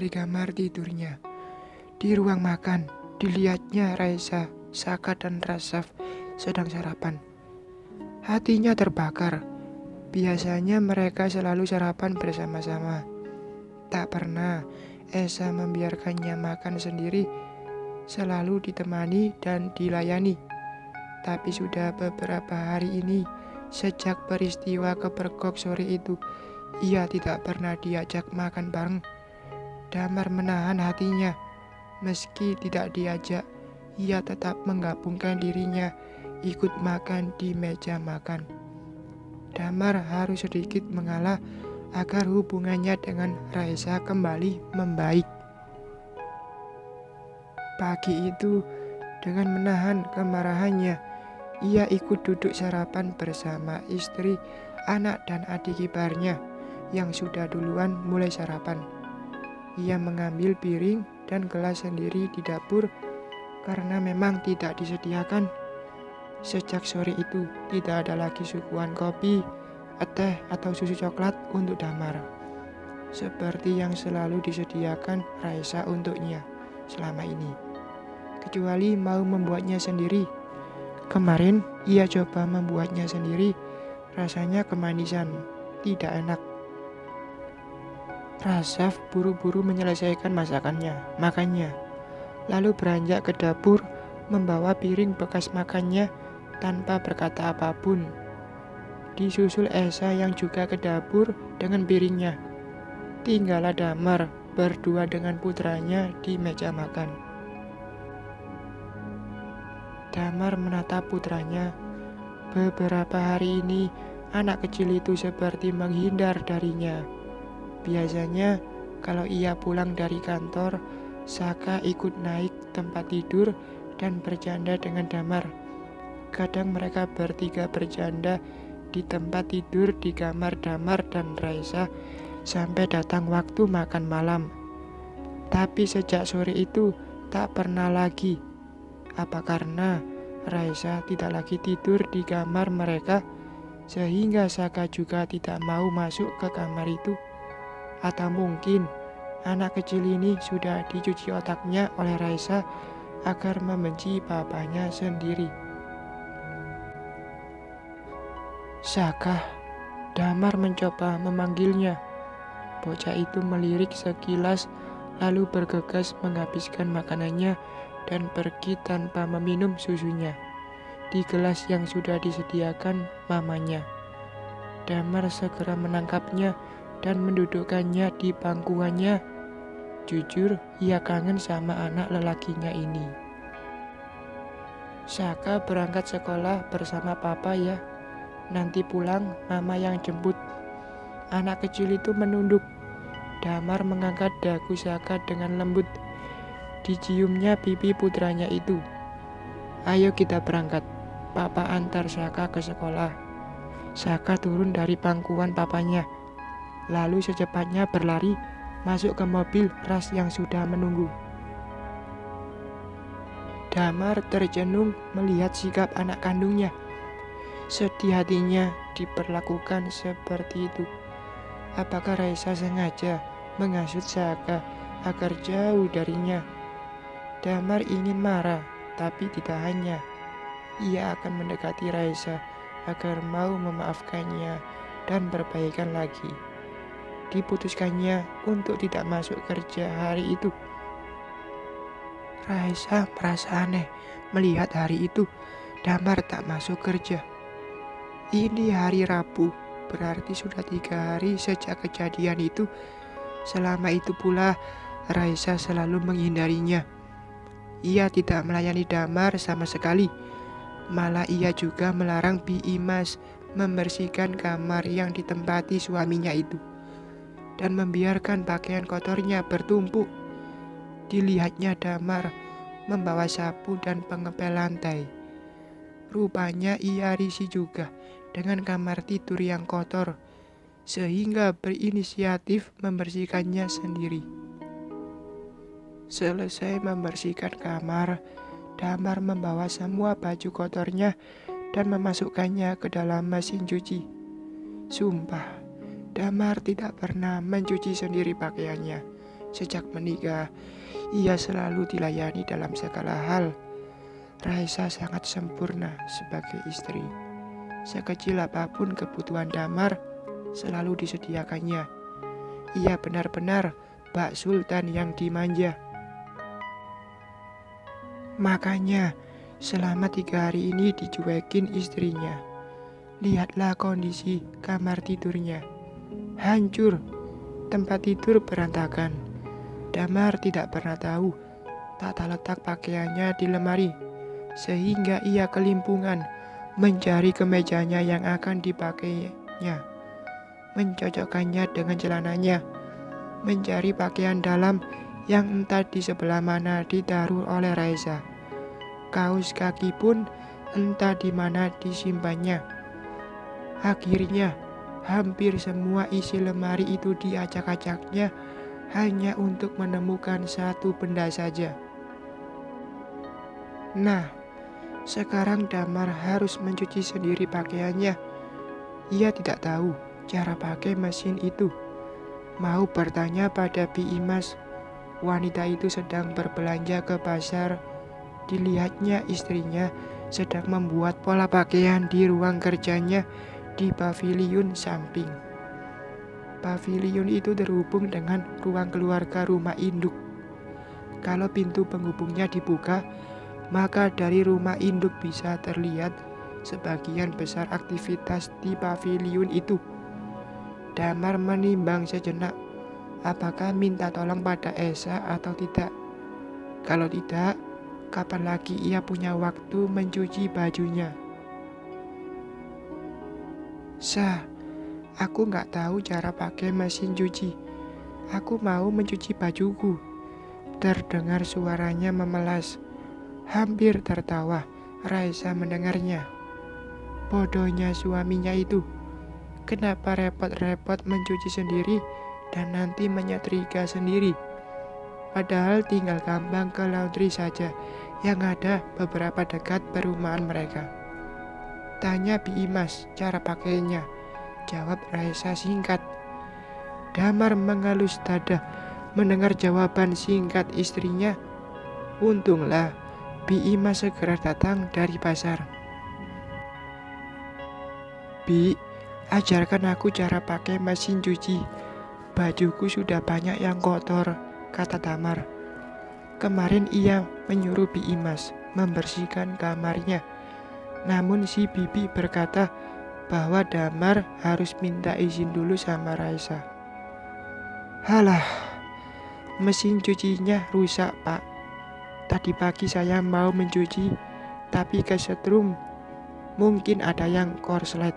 dari kamar tidurnya. Di ruang makan, dilihatnya Raisa, Saka, dan Rasaf sedang sarapan. Hatinya terbakar. Biasanya mereka selalu sarapan bersama-sama. Tak pernah Esa membiarkannya makan sendiri, selalu ditemani dan dilayani. Tapi sudah beberapa hari ini, sejak peristiwa kepergok sore itu, ia tidak pernah diajak makan bareng. Damar menahan hatinya. Meski tidak diajak, ia tetap menggabungkan dirinya ikut makan di meja makan. Damar harus sedikit mengalah agar hubungannya dengan Raisa kembali membaik. Pagi itu, dengan menahan kemarahannya, ia ikut duduk sarapan bersama istri, anak, dan adik iparnya yang sudah duluan mulai sarapan. Ia mengambil piring dan gelas sendiri di dapur karena memang tidak disediakan. Sejak sore itu tidak ada lagi suguhan kopi, teh, atau susu coklat untuk Damar, seperti yang selalu disediakan Raisa untuknya selama ini, kecuali mau membuatnya sendiri. Kemarin ia coba membuatnya sendiri, rasanya kemanisan, tidak enak. Rasaf buru-buru menyelesaikan makannya, lalu beranjak ke dapur membawa piring bekas makannya tanpa berkata apapun. Disusul Esa yang juga ke dapur dengan piringnya. Tinggallah Damar berdua dengan putranya di meja makan. Damar menatap putranya. Beberapa hari ini anak kecil itu seperti menghindar darinya. Biasanya kalau ia pulang dari kantor, Saka ikut naik tempat tidur dan bercanda dengan Damar. Kadang mereka bertiga bercanda di tempat tidur di kamar Damar dan Raisa sampai datang waktu makan malam. Tapi sejak sore itu tak pernah lagi. Apa karena Raisa tidak lagi tidur di kamar mereka sehingga Saka juga tidak mau masuk ke kamar itu? Atau mungkin anak kecil ini sudah dicuci otaknya oleh Raisa agar membenci bapaknya sendiri. Saka, Damar mencoba memanggilnya. Bocah itu melirik sekilas lalu bergegas menghabiskan makanannya dan pergi tanpa meminum susunya di gelas yang sudah disediakan mamanya. Damar segera menangkapnya dan mendudukkannya di pangkuannya. Jujur, ia kangen sama anak lelakinya ini. Saka berangkat sekolah bersama papa ya. Nanti pulang mama yang jemput. Anak kecil itu menunduk. Damar mengangkat dagu Saka dengan lembut. Diciumnya pipi putranya itu. Ayo kita berangkat. Papa antar Saka ke sekolah. Saka turun dari pangkuan papanya. Lalu secepatnya berlari masuk ke mobil ras yang sudah menunggu. Damar tercenung melihat sikap anak kandungnya. Sedih hatinya diperlakukan seperti itu. Apakah Raisa sengaja menghasut Saka agar jauh darinya? Damar ingin marah, tapi tidak hanya. Ia akan mendekati Raisa agar mau memaafkannya dan berbaikan lagi. Diputuskannya untuk tidak masuk kerja hari itu. Raisa merasa aneh melihat hari itu Damar tak masuk kerja. Ini hari Rabu, berarti sudah 3 hari sejak kejadian itu. Selama itu pula Raisa selalu menghindarinya. Ia tidak melayani Damar sama sekali. Malah ia juga melarang Bi Imas membersihkan kamar yang ditempati suaminya itu dan membiarkan pakaian kotornya bertumpuk. Dilihatnya Damar membawa sapu dan pengepel lantai. Rupanya ia risih juga dengan kamar tidur yang kotor, sehingga berinisiatif membersihkannya sendiri. Selesai membersihkan kamar, Damar membawa semua baju kotornya dan memasukkannya ke dalam mesin cuci. Sumpah, Damar tidak pernah mencuci sendiri pakaiannya Sejak menikah, ia selalu dilayani dalam segala hal. Raisa sangat sempurna sebagai istri. Sekecil apapun kebutuhan Damar, selalu disediakannya. Ia benar-benar Bak Sultan yang dimanja. Makanya, selama 3 hari ini dicuekin istrinya. Lihatlah kondisi kamar tidurnya. Hancur, tempat tidur berantakan. Damar tidak pernah tahu tata letak pakaiannya di lemari, sehingga ia kelimpungan mencari kemejanya yang akan dipakainya, mencocokkannya dengan celananya, mencari pakaian dalam yang entah di sebelah mana ditaruh oleh Raisa. Kaos kaki pun entah di mana disimpannya. Akhirnya, hampir semua isi lemari itu diacak-acaknya hanya untuk menemukan satu benda saja. Nah, sekarang Damar harus mencuci sendiri pakaiannya. Ia tidak tahu cara pakai mesin itu. Mau bertanya pada Bi Imas, wanita itu sedang berbelanja ke pasar. Dilihatnya istrinya sedang membuat pola pakaian di ruang kerjanya di paviliun samping. Paviliun itu terhubung dengan ruang keluarga rumah induk. Kalau pintu penghubungnya dibuka, maka dari rumah induk bisa terlihat sebagian besar aktivitas di paviliun itu. Damar menimbang sejenak, apakah minta tolong pada Esa atau tidak. Kalau tidak, kapan lagi ia punya waktu mencuci bajunya? Aku nggak tahu cara pakai mesin cuci. Aku mau mencuci bajuku. Terdengar suaranya memelas. Hampir tertawa Raisa mendengarnya. Bodohnya suaminya itu. Kenapa repot-repot mencuci sendiri dan nanti menyetrika sendiri? Padahal tinggal gampang ke laundry saja yang ada beberapa dekat perumahan mereka. Tanya Bi Imas cara pakainya. Jawab Raisa singkat. Damar mengelus dada mendengar jawaban singkat istrinya. Untunglah Bi Imas segera datang dari pasar. Bi, ajarkan aku cara pakai mesin cuci. Bajuku sudah banyak yang kotor, kata Damar. Kemarin ia menyuruh Bi Imas membersihkan kamarnya. Namun si Bibi berkata bahwa Damar harus minta izin dulu sama Raisa. Halah, mesin cucinya rusak, Pak. Tadi pagi saya mau mencuci, tapi kesetrum. Mungkin ada yang korslet.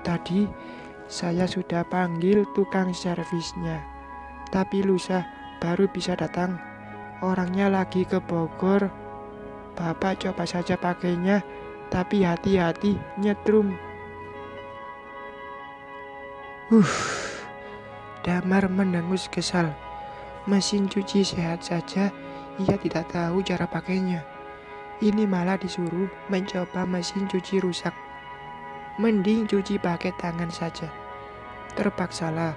Tadi saya sudah panggil tukang servisnya, tapi lusa baru bisa datang. Orangnya lagi ke Bogor. Bapak coba saja pakainya, tapi hati-hati nyetrum. Damar mendengus kesal. Mesin cuci sehat saja, ia tidak tahu cara pakainya. Ini malah disuruh mencoba mesin cuci rusak. Mending cuci pakai tangan saja. Terpaksalah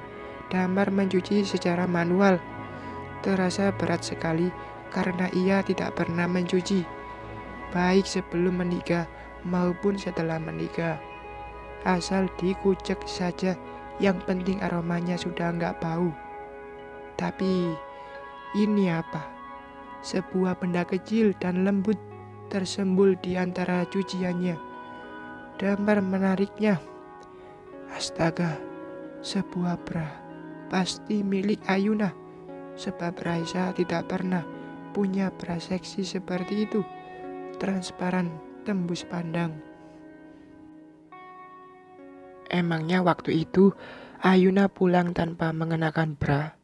Damar mencuci secara manual. Terasa berat sekali karena ia tidak pernah mencuci, baik sebelum menikah maupun setelah menikah. Asal dikucek saja, yang penting aromanya sudah nggak bau. Tapi ini apa? Sebuah benda kecil dan lembut tersembul di antara cuciannya. Damar menariknya. Astaga, sebuah bra. Pasti milik Ayuna. Sebab Raisa tidak pernah punya bra seksi seperti itu. Transparan, tembus pandang. Emangnya waktu itu Ayuna pulang tanpa mengenakan bra?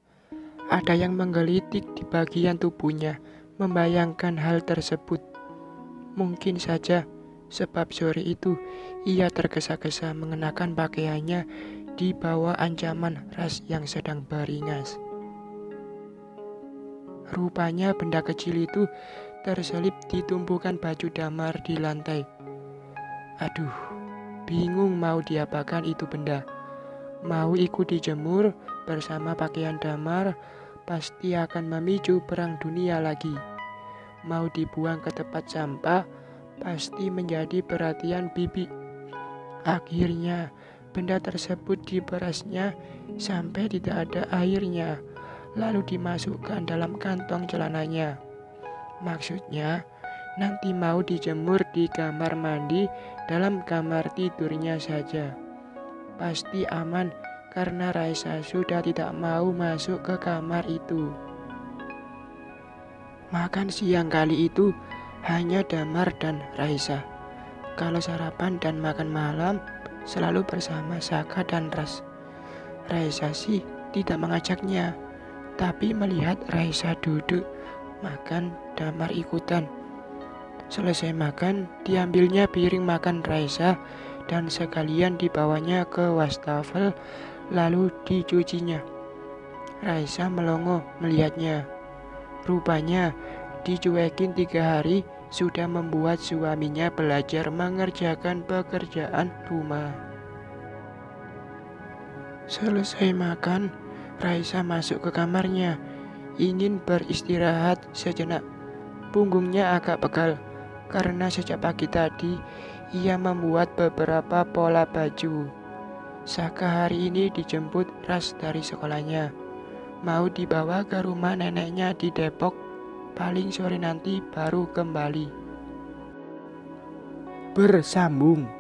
Ada yang menggelitik di bagian tubuhnya membayangkan hal tersebut. Mungkin saja sebab sore itu ia tergesa-gesa mengenakan pakaiannya di bawah ancaman ras yang sedang beringas. Rupanya benda kecil itu terselip di tumpukan baju Damar di lantai. Aduh, bingung mau diapakan itu benda. Mau ikut dijemur bersama pakaian Damar, pasti akan memicu perang dunia lagi. Mau dibuang ke tempat sampah, pasti menjadi perhatian bibi. Akhirnya, benda tersebut diperasnya sampai tidak ada airnya, lalu dimasukkan dalam kantong celananya. Maksudnya, nanti mau dijemur di kamar mandi dalam kamar tidurnya saja. Pasti aman karena Raisa sudah tidak mau masuk ke kamar itu. Makan siang kali itu hanya Damar dan Raisa. Kalau sarapan dan makan malam selalu bersama Saka dan Ras. Raisa sih tidak mengajaknya, tapi melihat Raisa duduk makan, Damar ikutan. Selesai makan, diambilnya piring makan Raisa dan sekalian dibawanya ke wastafel lalu dicucinya. Raisa melongo melihatnya. Rupanya dicuekin 3 hari sudah membuat suaminya belajar mengerjakan pekerjaan rumah. Selesai makan, Raisa masuk ke kamarnya, ingin beristirahat sejenak. Punggungnya agak pegal, karena sejak pagi tadi ia membuat beberapa pola baju. Saka hari ini dijemput Ras dari sekolahnya. Mau dibawa ke rumah neneknya di Depok, paling sore nanti baru kembali. Bersambung.